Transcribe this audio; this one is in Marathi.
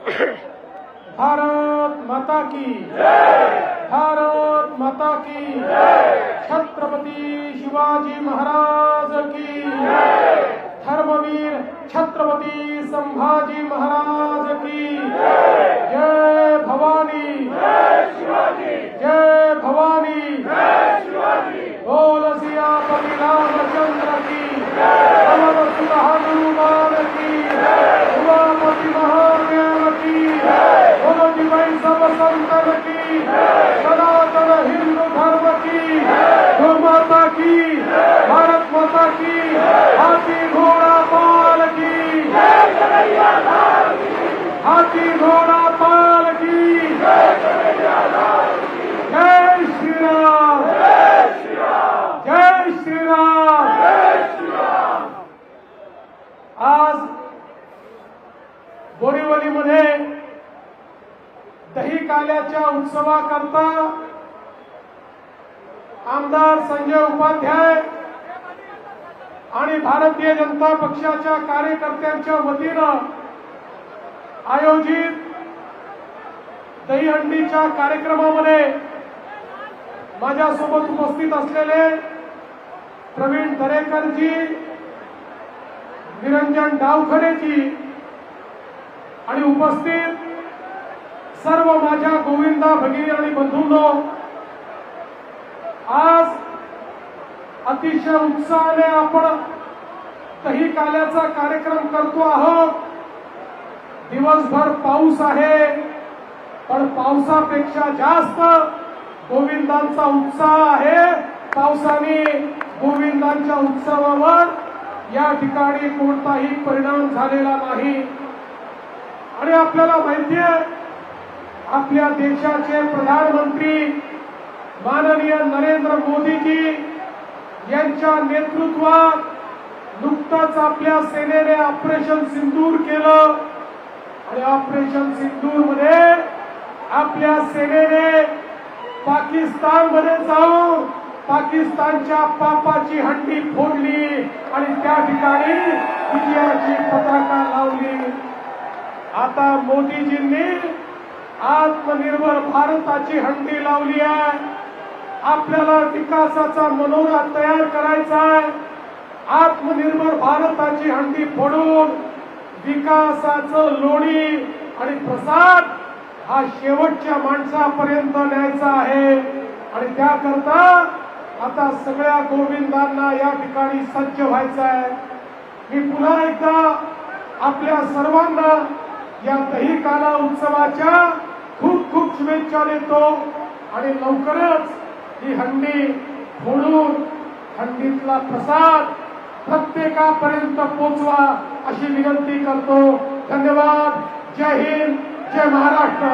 भारत माता की भारत माता की छत्रपती शिवाजी महाराज की धर्मवीर छत्रपती संभाजी महाराज की जय भवानी जय भवानी बोल सियापति रामचंद्र की अमर सुर हनुमान की उमापति महादेव की बोलो जी भाई सब संतन की सनातन हिंदू धर्म की गौ माता की भारत माता की हाथी घोड़ा पाल की हाथी घोड़ा पाल की जय श्री राम जय श्री राम। आज बोरीवलीमध्ये दही काल्याच्या उत्सवाकरता आमदार संजय उपाध्याय आणि भारतीय जनता पक्षाच्या कार्यकर्त्यांच्या वतीनं आयोजित दहीहंडीच्या कार्यक्रमामध्ये माझ्यासोबत उपस्थित असलेले प्रवीण दरेकरजी, निरंजन डावखरेजी आणि उपस्थित सर्व माझ्या गोविंदा भगिनी आणि बंधूंनो, आज अतिशय उत्साहाने आपण दही काल्याचा कार्यक्रम करतो आहोत। दिवसभर पाऊस आहे, पण पावसापेक्षा जास्त गोविंदांचा उत्साह आहे। पावसाने गोविंदांच्या उत्सवावर या ठिकाणी कोणताही परिणाम झालेला नाही। आणि आपल्याला माहिती आहे, आपल्या देशाचे प्रधानमंत्री माननीय नरेंद्र मोदीजी यांच्या नेतृत्वात नुकताच आपल्या सेनेने ऑपरेशन सिंदूर केलं आणि ऑपरेशन सिंदूर मध्ये आपल्या सेनेने पाकिस्तानमध्ये जाऊन पाकिस्तानच्या पापाची हंडी फोडली आणि त्या ठिकाणी विजयाची पताका लावली। आता मोदीजींनी आत्मनिर्भर भारताची हंडी लावली आहे। आपल्याला विकासाचा मनोरा तयार करायचा आहे। आत्मनिर्भर भारताची हंडी फोडून विकासाचं लोणी आणि प्रसाद हा शेवटच्या माणसापर्यंत न्यायचा आहे। आणि त्याकरता आता सगळ्या गोविंदांना या ठिकाणी सज्ज व्हायचं आहे। मी पुन्हा एकदा आपल्या सर्वांना या दही काला उत्सवाच्या खूप खूप शुभेच्छा देतो आणि लवकरच ही हंडी फोडून हंडीतला प्रसाद प्रत्येकापर्यंत पोहोचवा अशी विनंती करतो। धन्यवाद। जय हिंद, जय महाराष्ट्र।